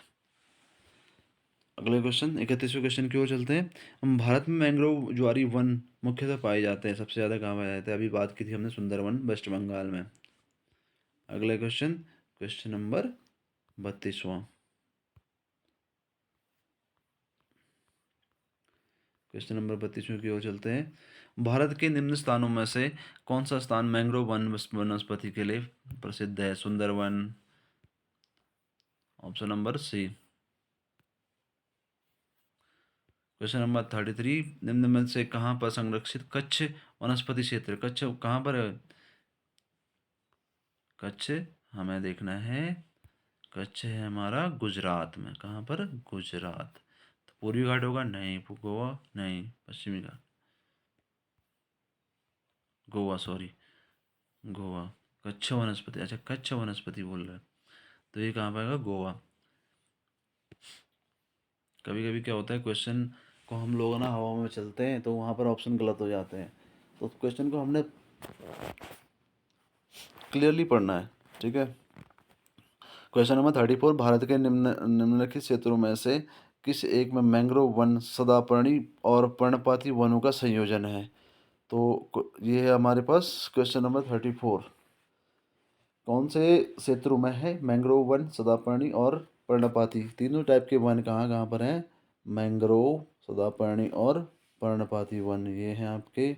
अगले क्वेश्चन 31वें क्वेश्चन की ओर चलते हैं। हम भारत में मैंग्रोव ज्वारी वन मुख्यतः पाए जाते हैं, सबसे ज़्यादा कहाँ पाए जाते हैं, अभी बात की थी हमने सुंदरवन वेस्ट बंगाल में। अगले क्वेश्चन, क्वेश्चन नंबर 32वां। क्वेश्चन नंबर 32वें की ओर चलते हैं। भारत के निम्न स्थानों में से कौन सा स्थान मैंग्रोव वनस्पति के लिए प्रसिद्ध है, Sundarban. Option number C. Question number 33, निम्न में से कहाँ पर संरक्षित कच्छ वनस्पति क्षेत्र, कच्छ कहाँ पर है, कच्छ हमें देखना है, कच्छ है हमारा गुजरात में। कहाँ पर, गुजरात। तो पूर्वी घाट होगा नहीं, गोवा नहीं, पश्चिमी घाट, गोवा, सॉरी, गोवा। कच्छ वनस्पति, अच्छा कच्छ वनस्पति बोल रहे हैं, तो ये कहाँ पाएगा, गोवा। कभी कभी क्या होता है, क्वेश्चन को हम लोग ना हवा में चलते हैं तो वहाँ पर ऑप्शन गलत हो जाते हैं, तो उस क्वेश्चन को हमने क्लियरली पढ़ना है। ठीक है, क्वेश्चन नंबर 34, भारत के निम्नलिखित क्षेत्रों में से किस एक में मैंग्रोव वन सदापर्णी और पर्णपाती वनों का संयोजन है। तो ये है हमारे पास क्वेश्चन नंबर 34, कौन से क्षेत्रों में है मैंग्रोव वन, सदापर्णी और पर्णपाती, तीनों टाइप के वन कहाँ कहाँ पर हैं, मैंग्रोव, सदापर्णी और पर्णपाती वन। ये हैं आपके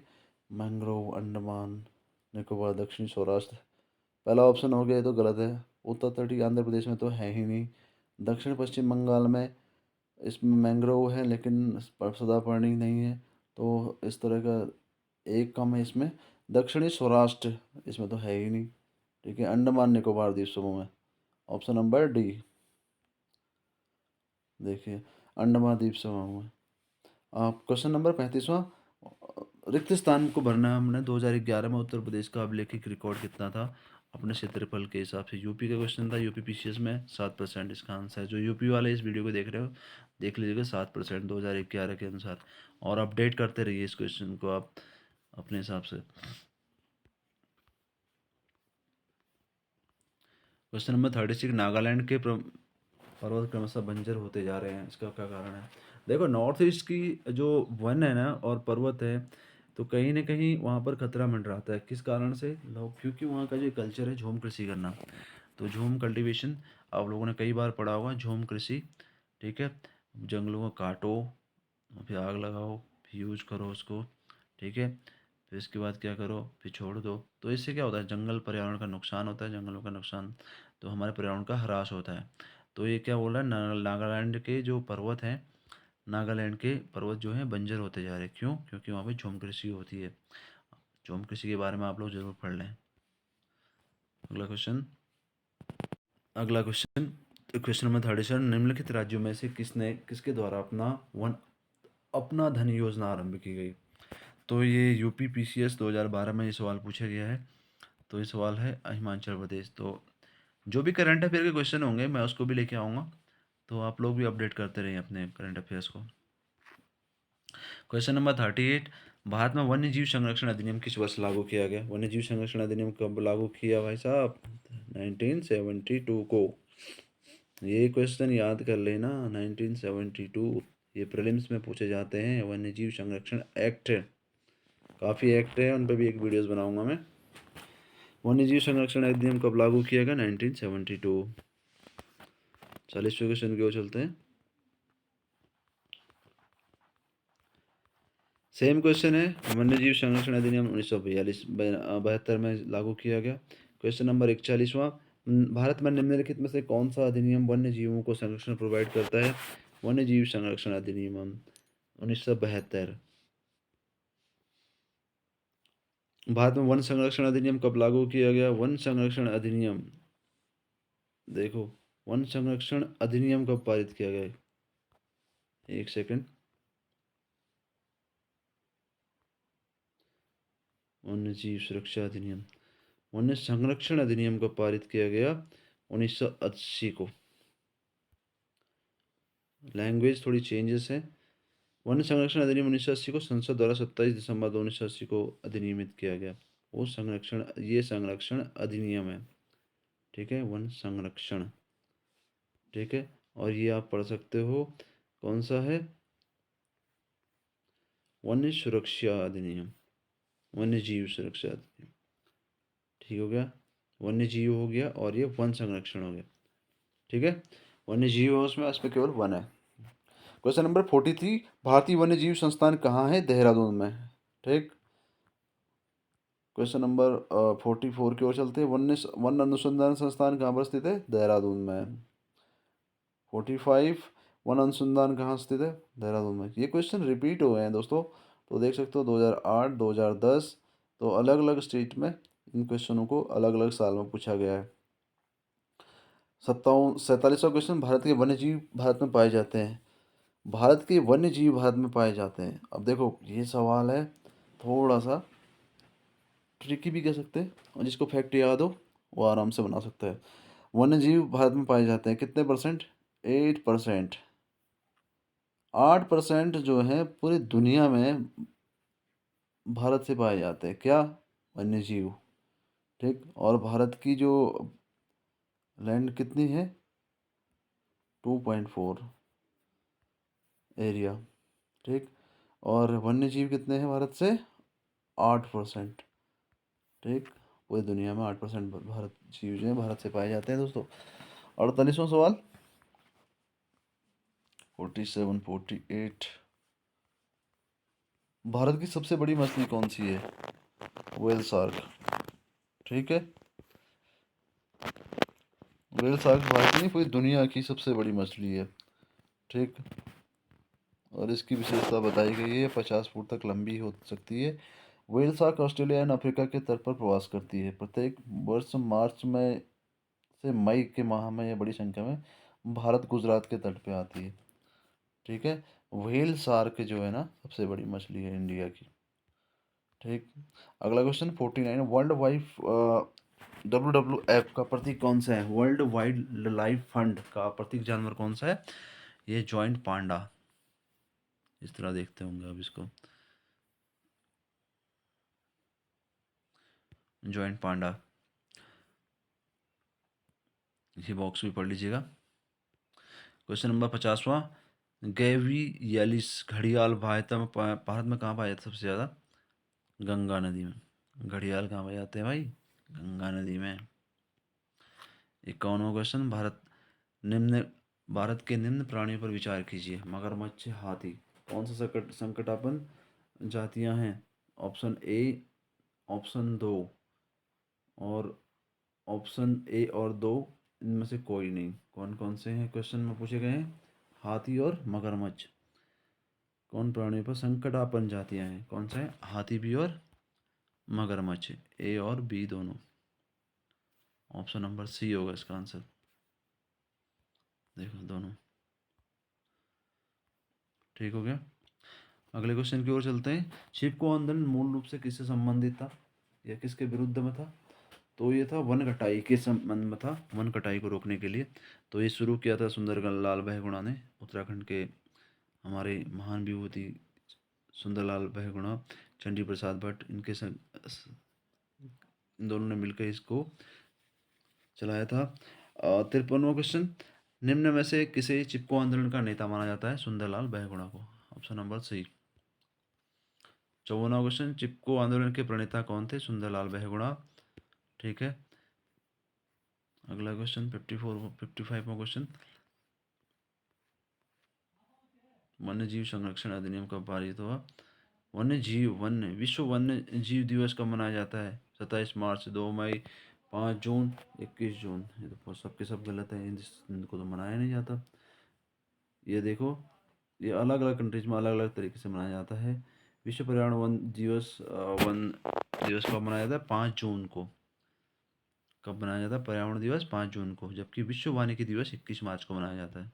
मैंग्रोव, अंडमान निकोबार, दक्षिणी सौराष्ट्र। पहला ऑप्शन हो गया, ये तो गलत है, उत्तर तटीय आंध्र प्रदेश में तो है ही नहीं। दक्षिण पश्चिम बंगाल में इसमें मैंग्रोव है लेकिन सदापर्णी नहीं है, तो इस तरह का एक कम है इसमें। दक्षिणी सौराष्ट्र इसमें तो है ही नहीं। ठीक है, अंडमान निकोबार द्वीप समूह में, ऑप्शन नंबर डी। देखिए, अंडमान द्वीप समूह में। आप क्वेश्चन नंबर 35वां, रिक्त स्थान को भरना है हमने। 2011 में उत्तर प्रदेश का अभिलेखित रिकॉर्ड कितना था अपने क्षेत्रफल के हिसाब से, यूपी का क्वेश्चन था, यूपी पीसीएस में 7% इसका आंसर है। जो यूपी वाले इस वीडियो को देख रहे हो, देख लीजिएगा 7% 2011 के अनुसार, और अपडेट करते रहिए इस क्वेश्चन को आप अपने हिसाब से। क्वेश्चन नंबर 36, नागालैंड के पर्वत क्रमशः बंजर होते जा रहे हैं, इसका क्या कारण है। देखो, नॉर्थ ईस्ट की जो वन है ना और पर्वत है, तो कहीं ना कहीं वहाँ पर खतरा मंडराता है। किस कारण से, लोग, क्योंकि वहाँ का जो कल्चर है झूम कृषि करना, तो झूम कल्टीवेशन, आप लोगों ने कई बार पढ़ा होगा, झूम कृषि। ठीक है, जंगलों को काटो, फिर आग लगाओ, फिर यूज करो उसको। ठीक है, फिर इसके बाद क्या करो, फिर छोड़ दो, तो इससे क्या होता है, जंगल पर्यावरण का नुकसान होता है, जंगलों का नुकसान, तो हमारे पर्यावरण का ह्रास होता है। तो ये क्या बोल रहा है, नागालैंड के जो पर्वत हैं, नागालैंड के पर्वत जो हैं बंजर होते जा रहे हैं। क्यों, क्योंकि वहाँ पे झूम कृषि होती है। झूम कृषि के बारे में आप लोग जरूर पढ़ लें। अगला क्वेश्चन, अगला क्वेश्चन, क्वेश्चन नंबर 37, निम्नलिखित राज्यों में से किसके द्वारा अपना धन योजना आरंभ की गई। तो ये यूपी पीसीएस 2012 में ये सवाल पूछा गया है। तो ये सवाल है हिमाचल प्रदेश। तो जो भी करंट अफेयर के क्वेश्चन होंगे मैं उसको भी लेके आऊँगा, तो आप लोग भी अपडेट करते रहिए अपने करंट अफेयर्स को। क्वेश्चन नंबर 38, भारत में वन्य जीव संरक्षण अधिनियम किस वर्ष लागू किया गया? वन्य जीव संरक्षण अधिनियम कब लागू किया भाई साहब? 1972 को। ये क्वेश्चन याद कर लेना, 1972। ये प्रीलिम्स में पूछे जाते हैं। वन्य जीव संरक्षण एक्ट, काफ़ी एक्ट है, उन पर भी एक वीडियोस बनाऊंगा मैं। वन्य जीव संरक्षण अधिनियम कब लागू किया गया? 1972। 40वें क्वेश्चन की ओर चलते हैं। सेम क्वेश्चन है। वन्य जीव संरक्षण अधिनियम 1972 में लागू किया गया। क्वेश्चन नंबर 41वां, भारत में निम्नलिखित में से कौन सा अधिनियम वन्य जीवों को संरक्षण प्रोवाइड करता है? वन्य जीव संरक्षण अधिनियम 1972। भारत में वन संरक्षण अधिनियम कब लागू किया गया? वन संरक्षण अधिनियम, देखो, वन संरक्षण अधिनियम कब पारित किया गया? एक सेकंड। वन्य जीव सुरक्षा अधिनियम, वन्य संरक्षण अधिनियम कब पारित किया गया? 1980 को। लैंग्वेज थोड़ी चेंजेस है। वन्य संरक्षण अधिनियम 1980 को संसद द्वारा 27 दिसंबर 1980 को अधिनियमित किया गया। वो संरक्षण, ये संरक्षण अधिनियम है, ठीक है, वन संरक्षण, ठीक है। और ये आप पढ़ सकते हो, कौन सा है? वन्य सुरक्षा अधिनियम, वन्य जीव सुरक्षा अधिनियम, ठीक हो गया। वन्य जीव हो गया और ये वन संरक्षण हो गया, ठीक है। वन्य जीव है उसमें, इसमें केवल वन है। क्वेश्चन नंबर 43, भारतीय वन्य जीव संस्थान कहाँ है? देहरादून में, ठीक। क्वेश्चन नंबर 44 की ओर चलते हैं। वन अनुसंधान संस्थान कहाँ पर स्थित है? देहरादून में। 45, वन अनुसंधान कहाँ स्थित है? देहरादून में। ये क्वेश्चन रिपीट हुए हैं दोस्तों, तो देख सकते हो 2008, 2010, तो अलग अलग स्टेट में इन क्वेश्चनों को अलग अलग साल में पूछा गया है। 47वां क्वेश्चन, भारत के वन्य जीव भारत में पाए जाते हैं। भारत के वन्य जीव भारत में पाए जाते हैं। अब देखो, ये सवाल है थोड़ा सा ट्रिकी भी कह सकते हैं, और जिसको फैक्ट याद हो वो आराम से बना सकता है। वन्य जीव भारत में पाए जाते हैं कितने परसेंट? 8%। 8% जो है पूरी दुनिया में भारत से पाए जाते हैं, क्या? वन्य जीव, ठीक। और भारत की जो लैंड कितनी है? 2.4 एरिया, ठीक। और वन्य जीव कितने हैं भारत से? 8%, ठीक। पूरी दुनिया में 8% भारत जीव जो है भारत से पाए जाते हैं दोस्तों। 48वां सवाल, 47, 48, भारत की सबसे बड़ी मछली कौन सी है? व्हेल शार्क, ठीक है। व्हेल शार्क भारत नहीं, पूरी दुनिया की सबसे बड़ी मछली है, ठीक। और इसकी विशेषता बताई गई है, 50 फुट तक लंबी हो सकती है। Whale shark Australia and Africa के तट पर प्रवास करती है। प्रत्येक वर्ष मार्च में से मई के माह में यह बड़ी संख्या में भारत गुजरात के तट पे आती है, ठीक है। व्हेल शार्क जो है ना, सबसे बड़ी मछली है इंडिया की, ठीक। अगला क्वेश्चन 49, वर्ल्ड वाइड WWF का प्रतीक कौन सा है? वर्ल्ड वाइल्ड लाइफ फंड का प्रतीक जानवर कौन सा है? ये जॉइंट पांडा, इस तरह देखते होंगे अब इसको, जॉइंट पांडा। ये बॉक्स भी पढ़ लीजिएगा। क्वेश्चन नंबर 50वां, गैवियालिस घड़ियाल भारत में कहाँ पाया जाता है सबसे ज़्यादा? गंगा नदी में। घड़ियाल कहाँ पाए जाते हैं भाई? गंगा नदी में। 51वां क्वेश्चन, भारत के निम्न प्राणियों पर विचार कीजिए। मगरमच्छ, हाथी, कौन सा संकटापन जातियां हैं? ऑप्शन ए, ऑप्शन दो, और ऑप्शन ए और दो, इनमें से कोई नहीं। कौन कौन से हैं क्वेश्चन में पूछे गए हैं? हाथी और मगरमच्छ। कौन प्राणियों पर संकटापन जातियां हैं? कौन सा है? हाथी भी और मगरमच्छ, ए और बी दोनों। ऑप्शन नंबर सी होगा इसका आंसर, देखो दोनों, ठीक हो गया। अगले क्वेश्चन की ओर चलते हैं। चिपको आंदोलन मूल रूप से किससे संबंधित था या किसके विरुद्ध में था? तो ये था वन कटाई के संबंध में था, वन कटाई को रोकने के लिए। तो ये शुरू किया था सुंदर लाल बहुगुणा ने, उत्तराखंड के हमारे महान विभूति सुंदरलाल बहुगुणा। चंडी प्रसाद भट्ट, इन दोनों ने मिलकर इसको चलाया था। 53वां क्वेश्चन, निम्न में से किसे चिपको आंदोलन का नेता माना जाता है? सुंदरलाल बहुगुणा को। Option number C. 54वां क्वेश्चन, चिपको आंदोलन के प्रणेता कौन थे? सुंदरलाल बहुगुणा। ठीक है, अगला क्वेश्चन 55वां क्वेश्चन, वन्य जीव संरक्षण अधिनियम कब पारित हुआ? विश्व वन्य जीव दिवस कब मनाया जाता है? 27 मार्च, 2 मई, 5 जून, 21 जून। ये तो सबके सब गलत है, इनको तो मनाया नहीं जाता। ये देखो, ये अलग अलग कंट्रीज में अलग अलग तरीके से मनाया जाता है। विश्व पर्यावरण वन दिवस कब मनाया जाता है? 5 जून को। कब मनाया जाता है पर्यावरण दिवस? 5 जून को। जबकि विश्व वानिकी दिवस 21 मार्च को मनाया जाता है।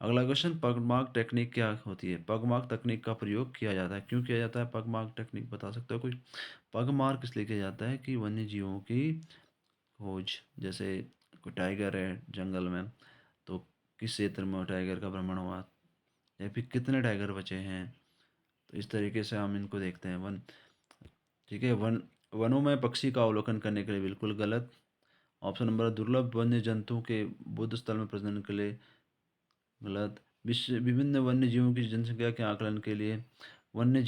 अगला क्वेश्चन, पगमार्क टेक्निक क्या होती है? पगमार्क तकनीक का प्रयोग किया जाता है, क्यों किया जाता है पगमार्क टेक्निक, बता सकते हो कोई? पगमार्क इसलिए किया जाता है कि वन्य जीवों की खोज, जैसे कोई टाइगर है जंगल में, तो किस क्षेत्र में टाइगर का भ्रमण हुआ, या फिर कितने टाइगर बचे हैं, तो इस तरीके से हम इनको देखते हैं। ठीक है, वनों में पक्षी का अवलोकन करने के लिए बिल्कुल गलत। ऑप्शन नंबर, दुर्लभ वन्य जंतु के बुद्ध स्थल में प्रजनन के लिए गलत। विभिन्न वन्य जीवों की जनसंख्या के आकलन के लिए, वन्य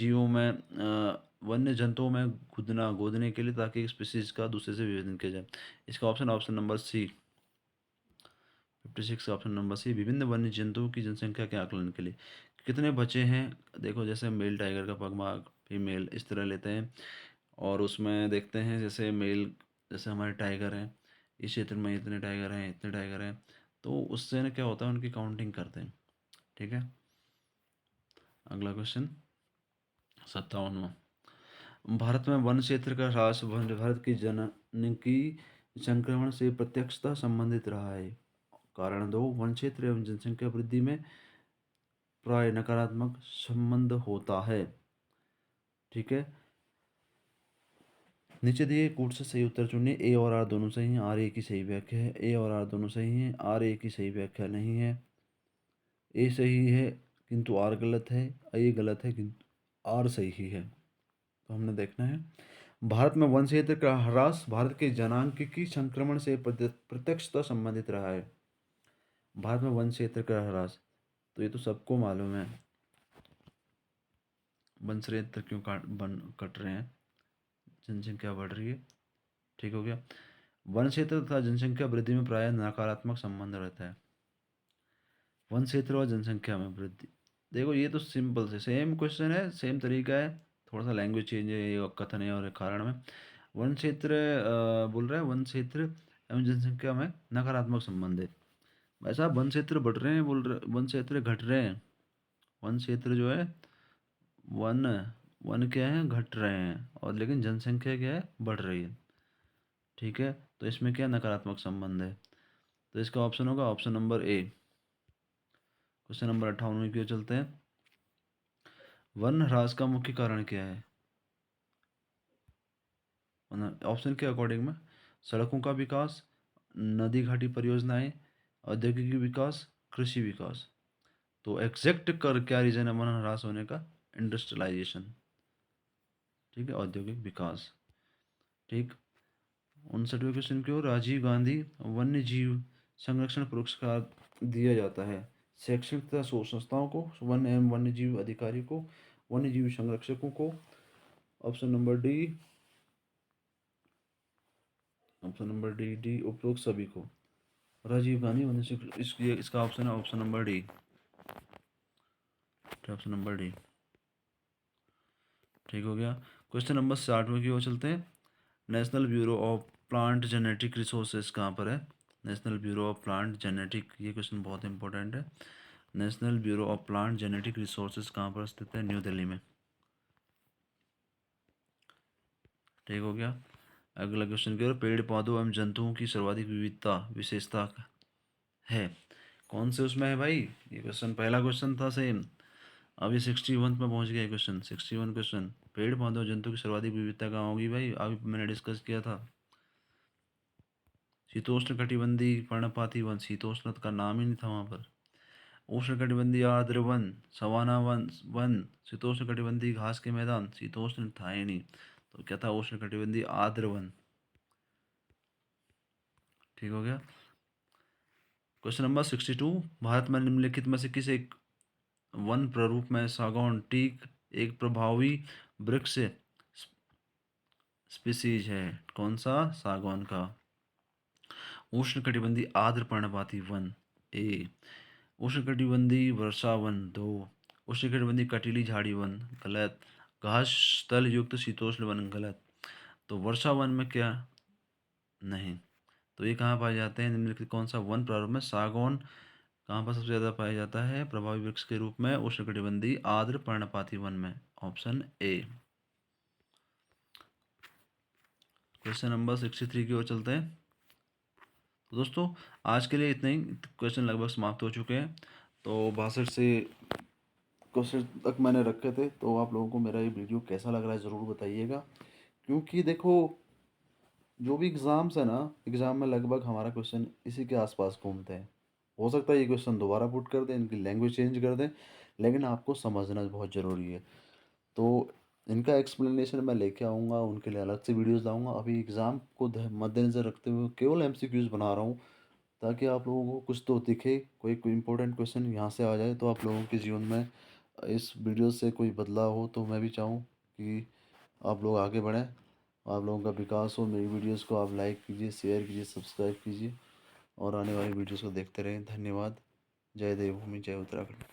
जंतुओं में गोदने के लिए, ताकि एक स्पीसीज का दूसरे से विभेदन किया जाए। इसका ऑप्शन नंबर सी। 56 का ऑप्शन नंबर सी, विभिन्न वन्य जंतुओं की जनसंख्या के आकलन के लिए। कितने बचे हैं, देखो जैसे मेल टाइगर का पगमार्क, फीमेल, इस तरह लेते हैं, और उसमें देखते हैं जैसे मेल, जैसे हमारे टाइगर हैं, इस क्षेत्र में इतने टाइगर हैं, इतने टाइगर हैं, तो उससे ना क्या होता है, उनकी काउंटिंग करते हैं। ठीक है, अगला क्वेश्चन 57वां, भारत में वन क्षेत्र का ह्रास भारत की जननकी संक्रमण से प्रत्यक्षतः संबंधित रहा है। कारण 2, वन क्षेत्र एवं जनसंख्या वृद्धि में प्राय नकारात्मक संबंध होता है। ठीक है, नीचे दिए कोड से सही उत्तर चुनिए। ए और आर दोनों सही हैं, आर ए की सही व्याख्या है। ए और आर दोनों सही हैं, आर ए की सही व्याख्या नहीं है। ए सही है किंतु आर गलत है, ए गलत है किंतु आर सही ही है। तो हमने देखना है, भारत में वन क्षेत्र का ह्रास भारत के जनांकिकी संक्रमण से प्रत्यक्षतः संबंधित रहा है। भारत में वन क्षेत्र का ह्रास, तो ये तो सबको मालूम है, वन क्षेत्र क्यों कट रहे हैं, जनसंख्या बढ़ रही है। ठीक हो गया, वन क्षेत्र तथा जनसंख्या वृद्धि में प्राय नकारात्मक संबंध रहता है। वन क्षेत्र और जनसंख्या में वृद्धि, देखो ये तो सिंपल से सेम क्वेश्चन है, सेम तरीका है, थोड़ा सा लैंग्वेज चेंज है ये कथन है और कारण में। वन क्षेत्र बोल रहा है, वन क्षेत्र एवं जनसंख्या में नकारात्मक संबंध है। भाई साहब, वन क्षेत्र बढ़ रहे हैं, बोल रहे वन क्षेत्र घट रहे हैं। वन क्षेत्र जो है, वन वन क्या है, घट रहे हैं, और लेकिन जनसंख्या क्या है, बढ़ रही है। ठीक है, तो इसमें क्या नकारात्मक संबंध है, तो इसका ऑप्शन होगा option number A. Question number 58 की ओर चलते हैं, वन ह्रास का मुख्य कारण क्या है? ऑप्शन के अकॉर्डिंग में, सड़कों का विकास, नदी घाटी परियोजनाएं, औद्योगिक विकास, कृषि विकास। तो एग्जैक्ट कर क्या रीजन है वन ह्रास होने का? इंडस्ट्रियलाइजेशन। ठीक है, औद्योगिक विकास। ठीक, 59वें क्वेश्चन की ओर, राजीव गांधी वन्य जीव संरक्षण पुरस्कार दिया जाता है शैक्षणिक तथा शोध संस्थाओं को, वन एवं वन्य जीव अधिकारी को, वन्य जीव संरक्षकों को। ऑप्शन नंबर डी, डी उपरोक्त सभी को। राजीव गांधी वन्य इसका ऑप्शन है option number D. Option number D. ठीक हो गया, क्वेश्चन नंबर 60 की ओर चलते हैं, national bureau of plant genetic resources कहाँ पर है? National bureau of plant genetic, ये क्वेश्चन बहुत इंपॉर्टेंट है। National bureau of plant genetic resources कहाँ पर स्थित है? न्यू दिल्ली में। ठीक हो गया, अगला क्वेश्चन की ओर, पेड़ पौधों एवं जंतुओं की सर्वाधिक विशेषता है, कौन से उसमें है भाई? ये क्वेश्चन पहला क्वेश्चन था सेम, अब ये 61 में पहुंच गया क्वेश्चन। 61 क्वेश्चन, पेड़ पौधों जंतु की सर्वाधिक विविधता कहाँ होगी भाई? अभी मैंने डिस्कस किया था, शीतोष्ण कटिबंधीय पर्णपाती वन, शीतोष्ण का नाम ही नहीं था वहाँ पर। उष्णकटिबंधीय आर्द्र वन, सवाना वन वन, शीतोष्णकटिबंधीय घास के मैदान, शीतोष्ण थायनी। तो क्या था? उष्णकटिबंधीय आर्द्र वन। ठीक हो गया। क्वेश्चन नंबर 62, भारत में निम्नलिखित में से किस एक वन प्ररूप में सागौन टीक एक प्रभावी वृक्ष स्पीसीज है? कौन सा? सागौन का। उष्णकटिबंधीय आर्द्र पर्णपाती वन, ए। उष्णकटिबंधीय वर्षा वन, 2। उष्णकटिबंधीय कटीली झाड़ी वन, गलत। घास स्थल युक्त शीतोष्ण वन, गलत। तो वर्षा वन में क्या? नहीं। तो ये कहाँ पाए जाते हैं? निम्नलिखित कौन सा वन प्रारूप में सागौन कहाँ पर सबसे ज़्यादा पाया जाता है प्रभावी वृक्ष के रूप में? उष्णकटिबंधीय आर्द्र पर्णपाती वन में, ऑप्शन ए। क्वेश्चन नंबर 63 की ओर चलते हैं। तो दोस्तों आज के लिए इतना ही, क्वेश्चन लगभग समाप्त हो चुके हैं। तो 62 से क्वेश्चन तक मैंने रखे थे। तो आप लोगों को मेरा ये वीडियो कैसा लग रहा है ज़रूर बताइएगा, क्योंकि देखो जो भी एग्ज़ाम्स है ना, एग्ज़ाम में लगभग हमारा क्वेश्चन इसी के आसपास घूमते हैं। हो सकता है ये क्वेश्चन दोबारा पुट कर दें, इनकी लैंग्वेज चेंज कर दें, लेकिन आपको समझना बहुत ज़रूरी है। तो इनका एक्सप्लेनेशन मैं लेके आऊँगा, उनके लिए अलग से वीडियोस लाऊँगा। अभी एग्ज़ाम को मद्देनज़र रखते हुए केवल एमसीक्यूज़ बना रहा हूँ, ताकि आप लोगों को कुछ तो दिखे, कोई इंपॉर्टेंट क्वेश्चन यहाँ से आ जाए, तो आप लोगों के जीवन में इस वीडियो से कोई बदलाव हो। तो मैं भी चाहूँ कि आप लोग आगे बढ़ें, आप लोगों का विकास हो। मेरी वीडियोस को आप लाइक कीजिए, शेयर कीजिए, सब्सक्राइब कीजिए और आने वाली वीडियोस को देखते रहें। धन्यवाद। जय देवभूमि, जय उत्तराखंड।